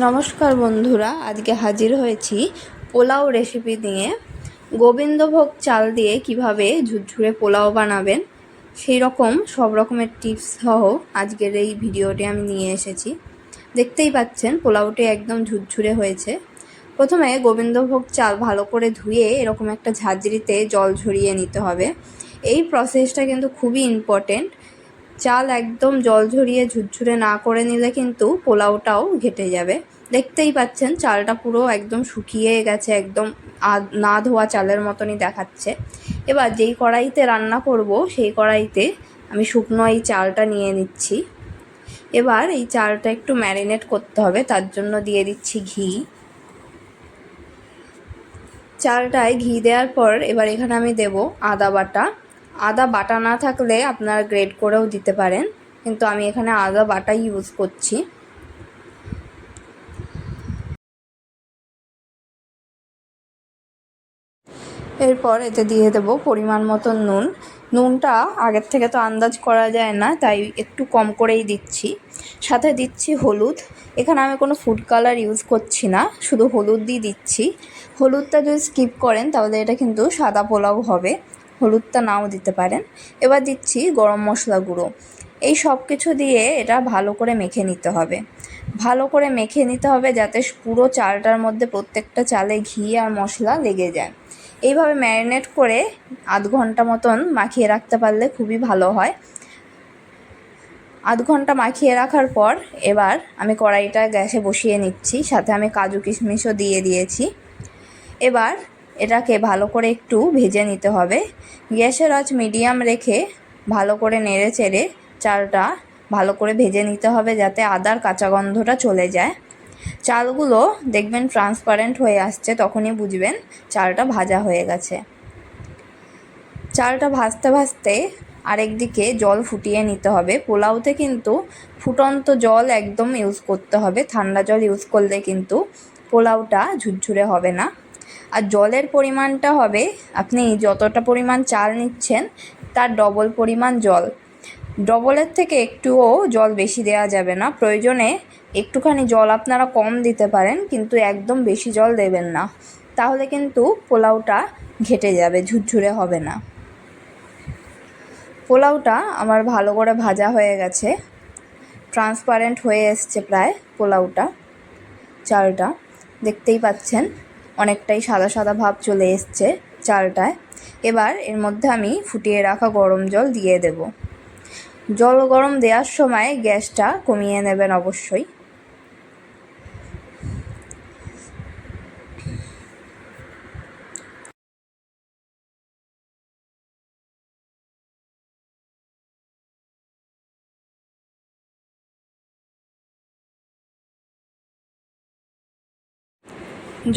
নমস্কার বন্ধুরা, আজকে হাজির হয়েছি পোলাও রেসিপি নিয়ে। গোবিন্দভোগ চাল দিয়ে কিভাবে ঝুরঝুরে পোলাও বানাবেন সেই রকম সব রকমের টিপস সহ আজকের এই ভিডিওটি আমি নিয়ে এসেছি। দেখতেই পাচ্ছেন পোলাওটি একদম ঝুরঝুরে হয়েছে। প্রথমে গোবিন্দভোগ চাল ভালো করে ধুয়ে এরকম একটা ঝাঁঝরিতে জল ঝরিয়ে নিতে হবে। এই প্রসেসটা কিন্তু খুবই ইম্পর্টেন্ট। চাল একদম জল ঝরিয়ে ঝুরঝুরে না করে নিলে কিন্তু পোলাওটাও ঘেটে যাবে। দেখতেই পাচ্ছেন চালটা পুরো একদম শুকিয়ে গেছে, একদম না ধোয়া চালের মতনই দেখাচ্ছে। এবার যেই কড়াইতে রান্না করব সেই কড়াইতে আমি শুকনো এই চালটা নিয়ে নিচ্ছি। এবার এই চালটা একটু ম্যারিনেট করতে হবে, তার জন্য দিয়ে দিচ্ছি ঘি। চালটায় ঘি দেওয়ার পর এবার এখানে আমি দেব আদা বাটা। আদা বাটা না থাকলে আপনারা গ্রেট করেও দিতে পারেন, কিন্তু আমি এখানে আদা বাটাই ইউজ করছি। এরপর এতে দিয়ে দেব পরিমাণ মতো নুন। নুনটা আগের থেকে তো আন্দাজ করা যায় না, তাই একটু কম করেই দিচ্ছি। সাথে দিচ্ছি হলুদ। এখানে আমি কোনো ফুড কালার ইউজ করছি না, শুধু হলুদ দিয়ে দিচ্ছি। হলুদটা যদি স্কিপ করেন তাহলে এটা কিন্তু সাদা পোলাও হবে, হলুদটা নাও দিতে পারেন। এবার দিচ্ছি গরম মশলা গুঁড়ো। এই সব কিছু দিয়ে এটা ভালো করে মেখে নিতে হবে। ভালো করে মেখে নিতে হবে যাতে পুরো চালটার মধ্যে প্রত্যেকটা চালে ঘি আর মশলা লেগে যায়। এইভাবে ম্যারিনেট করে আধ ঘন্টা মতন মাখিয়ে রাখতে পারলে খুবই ভালো হয়। আধ ঘন্টা মাখিয়ে রাখার পর এবার আমি কড়াইটা গ্যাসে বসিয়ে নিচ্ছি, সাথে আমি কাজু কিশমিশও দিয়ে দিয়েছি। এবার এটাকে ভালো করে একটু ভেজে নিতে হবে। গ্যাসের আঁচ মিডিয়াম রেখে ভালো করে নেড়ে চেড়ে চালটা ভালো করে ভেজে নিতে হবে যাতে আদার কাঁচা গন্ধটা চলে যায়। চালগুলো দেখবেন ট্রান্সপারেন্ট হয়ে আসছে, তখনই বুঝবেন চালটা ভাজা হয়ে গেছে। চালটা ভাজতে ভাজতে আরেকদিকে জল ফুটিয়ে নিতে হবে। পোলাওতে কিন্তু ফুটন্ত জল একদম ইউজ করতে হবে, ঠান্ডা জল ইউজ করলে কিন্তু পোলাওটা ঝুরঝুরে হবে না। আর জলের পরিমাণটা হবে আপনি যতটা পরিমাণ চাল নিচ্ছেন তার ডবল পরিমাণ জল। ডবলের থেকে একটুও জল বেশি দেওয়া যাবে না। প্রয়োজনে একটুখানি জল আপনারা কম দিতে পারেন, কিন্তু একদম বেশি জল দেবেন না, তাহলে কিন্তু পোলাওটা ঘেটে যাবে, ঝুরঝুরে হবে না। পোলাওটা আমার ভালো করে ভাজা হয়ে গেছে, ট্রান্সপারেন্ট হয়ে এসছে প্রায় পোলাওটা। চালটা দেখতেই পাচ্ছেন অনেকটাই সাদা সাদা ভাব চলে এসছে চালটায়। এবার এর মধ্যে আমি ফুটিয়ে রাখা গরম জল দিয়ে দেব। জল গরম দেওয়ার সময় গ্যাসটা কমিয়ে নেবেন অবশ্যই।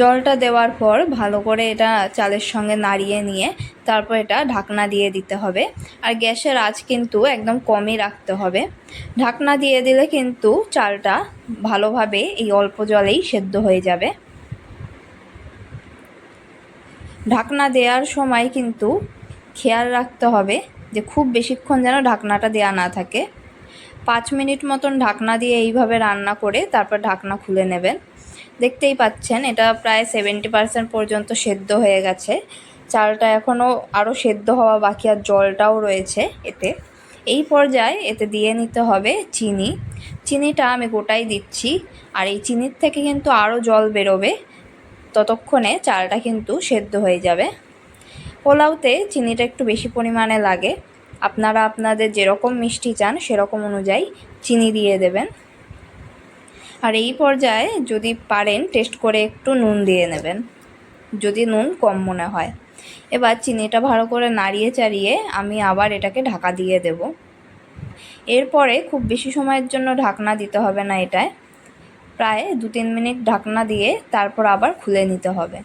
জলটা দেওয়ার পর ভালো করে এটা চালের সঙ্গে নাড়িয়ে নিয়ে তারপর এটা ঢাকনা দিয়ে দিতে হবে। আর গ্যাসের আঁচ কিন্তু একদম কমই রাখতে হবে। ঢাকনা দিয়ে দিলে কিন্তু চালটা ভালোভাবে এই অল্প জলেই সেদ্ধ হয়ে যাবে। ঢাকনা দেওয়ার সময় কিন্তু খেয়াল রাখতে হবে যে খুব বেশিক্ষণ যেন ঢাকনাটা দেওয়া না থাকে। 5 মিনিট মতন ঢাকনা দিয়ে এইভাবে রান্না করে তারপর ঢাকনা খুলে নেবেন। দেখতেই পাচ্ছেন এটা প্রায় 70% পর্যন্ত সেদ্ধ হয়ে গেছে। চালটা এখনও আরও সেদ্ধ হওয়া বাকি, আর জলটাও রয়েছে এতে। এই পর্যায়ে এতে দিয়ে নিতে হবে চিনি। চিনিটা আমি গোটাই দিচ্ছি, আর এই চিনির থেকে কিন্তু আরও জল বেরোবে, ততক্ষণে চালটা কিন্তু সেদ্ধ হয়ে যাবে। পোলাওতে চিনিটা একটু বেশি পরিমাণে লাগে, আপনারা আপনাদের যেরকম মিষ্টি চান সেরকম অনুযায়ী চিনি দিয়ে দেবেন। আর এই পর্যায়ে যদি পারেন টেস্ট করে একটু নুন দিয়ে নেবেন যদি নুন কম মনে হয়। এবার চিনিটা ভালো করে নাড়িয়ে চাড়িয়ে আমি আবার এটাকে ঢাকা দিয়ে দেব। এরপরে খুব বেশি সময়ের জন্য ঢাকনা দিতে হবে না, এটায় প্রায় 2-3 মিনিট ঢাকনা দিয়ে তারপর আবার খুলে নিতে হবে।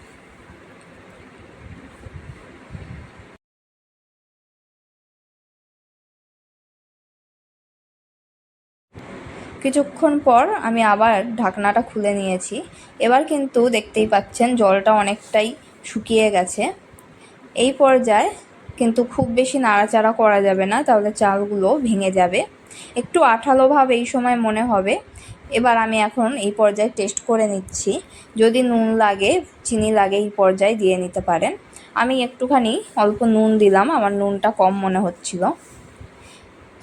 কিছুক্ষণ পর আমি আবার ঢাকনাটা খুলে নিয়েছি। এবার কিন্তু দেখতেই পাচ্ছেন জলটা অনেকটাই শুকিয়ে গেছে। এই পর্যায়ে কিন্তু খুব বেশি নাড়াচাড়া করা যাবে না, তাহলে চালগুলো ভেঙে যাবে। একটু আঠালো ভাব এই সময় মনে হবে, এবার আমি এখন এই পর্যায়ে টেস্ট করে নিচ্ছি, যদি নুন লাগে চিনি লাগে এই পর্যায়ে দিয়ে নিতে পারেন। আমি একটুখানি অল্প নুন দিলাম, আমার নুনটা কম মনে হচ্ছিল।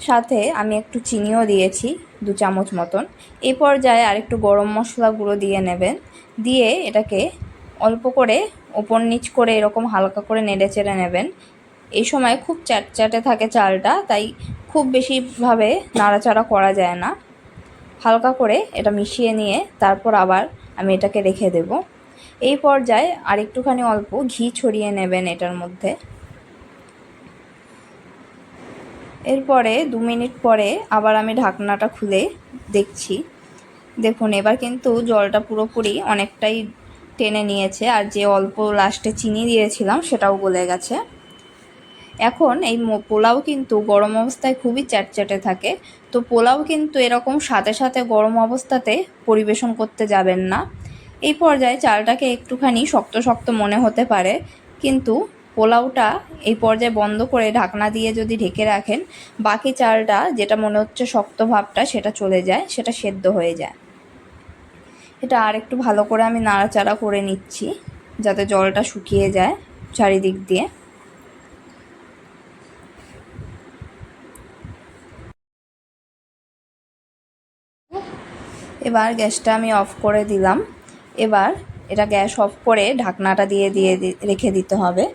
সাথে আমি একটু চিনিও দিয়েছি 2 চামচ মতন। এই পর্যায়ে আরেকটু গরম মশলা গুঁড়ো দিয়ে নেবেন, দিয়ে এটাকে অল্প করে ওপর নিচ করে এরকম হালকা করে নেড়ে চেড়ে নেবেন। এই সময় খুব চ্যাটচ্যাটে থাকে চালটা, তাই খুব বেশিভাবে নাড়াচাড়া করা যায় না। হালকা করে এটা মিশিয়ে নিয়ে তারপর আবার আমি এটাকে রেখে দেব। এই পর্যায়ে আরেকটুখানি অল্প ঘি ছড়িয়ে নেবেন এটার মধ্যে। এরপরে 2 মিনিট পরে আবার আমি ঢাকনাটা খুলে দেখছি। দেখুন এবার কিন্তু জলটা পুরোপুরি অনেকটাই টেনে নিয়েছে, আর যে অল্প লাস্টে চিনি দিয়েছিলাম সেটাও গলে গেছে। এখন এই পোলাও কিন্তু গরম অবস্থায় খুবই চ্যাটচ্যাটে থাকে, তো পোলাও কিন্তু এরকম সাথে সাথে গরম অবস্থাতে পরিবেশন করতে যাবেন না। এই পর্যায়ে চালটাকে একটুখানি শক্ত শক্ত মনে হতে পারে, কিন্তু পোলাওটা এই পর্যায়ে বন্ধ করে ঢাকনা দিয়ে যদি ঢেকে রাখেন, বাকি চালটা যেটা মনে হচ্ছে শক্ত ভাবটা সেটা চলে যায়, সেটা সেদ্ধ হয়ে যায়। এটা আর একটু ভালো করে আমি নাড়াচাড়া করে নিচ্ছি যাতে জলটা শুকিয়ে যায় চারিদিক দিয়ে। এবার গ্যাসটা আমি অফ করে দিলাম। এবার এটা গ্যাস অফ করে ঢাকনাটা দিয়ে রেখে দিতে হবে।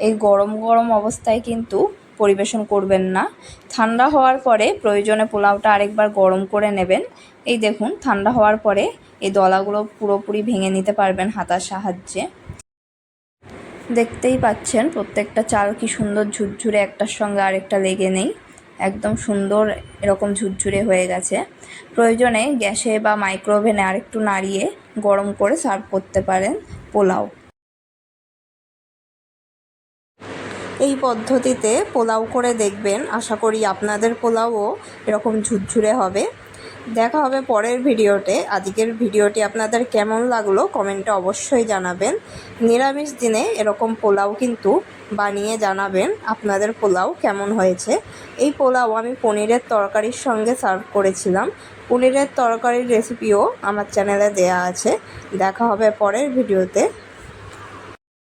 এই গরম গরম অবস্থায় কিন্তু পরিবেশন করবেন না। ঠান্ডা হওয়ার পরে প্রয়োজনে পোলাওটা আরেকবার গরম করে নেবেন। এই দেখুন ঠান্ডা হওয়ার পরে এই দলাগুলো পুরোপুরি ভেঙে নিতে পারবেন হাতার সাহায্যে। দেখতেই পাচ্ছেন প্রত্যেকটা চাল কি সুন্দর ঝুরঝুরে, একটার সঙ্গে আরেকটা লেগে নেই, একদম সুন্দর এরকম ঝুরঝুরে হয়ে গেছে। প্রয়োজনে গ্যাসে বা মাইক্রোওভেনে আরেকটু নাড়িয়ে গরম করে সার্ভ করতে পারেন পোলাও। এই পদ্ধতিতে পোলাও করে দেখবেন, আশা করি আপনাদের পোলাওও এরকম ঝুরঝুরে হবে। দেখা হবে পরের ভিডিওতে। আজকের ভিডিওটি আপনাদের কেমন লাগলো কমেন্টে অবশ্যই জানাবেন। নিরামিষ দিনে এরকম পোলাও কিন্তু বানিয়ে জানাবেন আপনাদের পোলাও কেমন হয়েছে। এই পোলাও আমি পনিরের তরকারির সঙ্গে সার্ভ করেছিলাম। পনিরের তরকারির রেসিপিও আমার চ্যানেলে দেয়া আছে। দেখা হবে পরের ভিডিওতে।